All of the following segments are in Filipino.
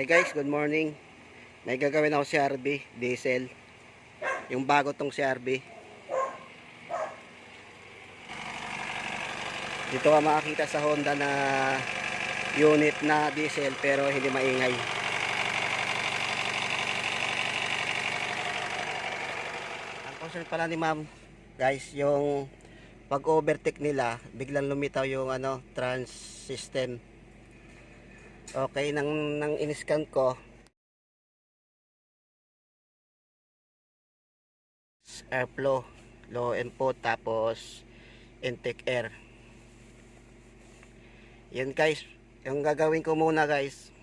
Okay guys, good morning. May gagawin ako CRB diesel. Yung bago tong CRB. Dito ka makakita sa Honda na unit na diesel pero hindi maingay. Ang concern pala ni ma'am guys, yung pag overtake nila, biglang lumitaw yung trans system. Okay, nang in-scan ko, airflow, low input, tapos intake air. Yan guys, yung gagawin ko muna guys,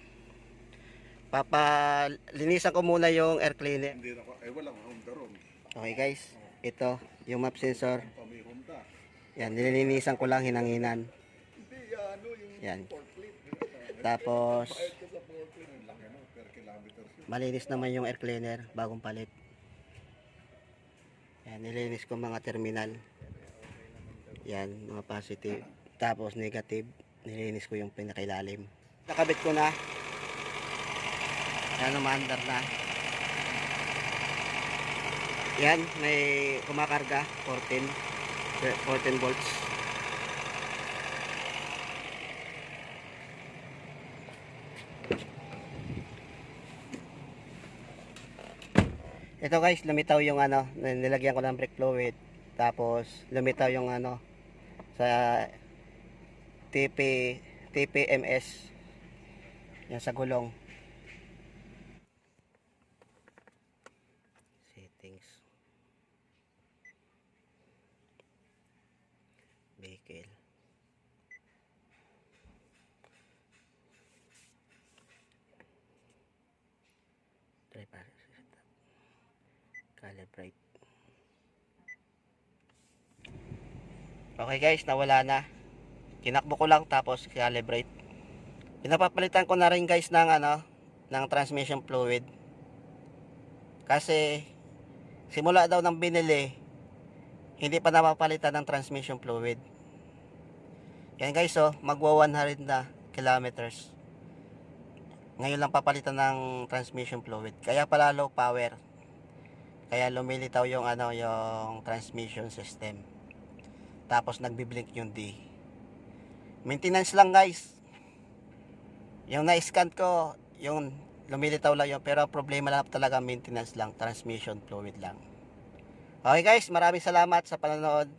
papalinisan ko muna yung air cleaner. Hindi na walang Honda ron. Okay guys, ito yung map sensor. May Honda. Yan, nililinisan ko lang hinanginan. Hindi, yung Yan. forklift. Tapos Bayad ka sa forklift. Laki per kilometers yun. malinis naman yung air cleaner, bagong palit. Yan, nilinis ko mga terminal. Yan, mga positive. Tapos negative, nilinis ko yung pinakailalim. Nakabit ko na. Yan, umaandar na. Yan, may kumakarga, 14 volts. Ito guys, lumitaw yung nilagyan ko ng brake fluid. Tapos lumitaw yung sa TPMS. Yan sa gulong. Settings. Vehicle. Driver. Calibrate. Okay guys, nawala na. Kinakbo ko lang tapos calibrate. Pinapapalitan ko na rin guys ng ng transmission fluid. Kasi simula daw ng binili, hindi pa napapalitan ng transmission fluid. Yan guys, magwa 100 na kilometers. Ngayon lang papalitan ng transmission fluid. Kaya pala low power. Kaya lumilitaw yung yung transmission system. Tapos nagbi-blink yung D. Maintenance lang guys. Yung na-scan ko, yung lumilitaw lang yun, pero problema lang talaga maintenance lang, transmission fluid lang. Okay guys, maraming salamat sa panonood.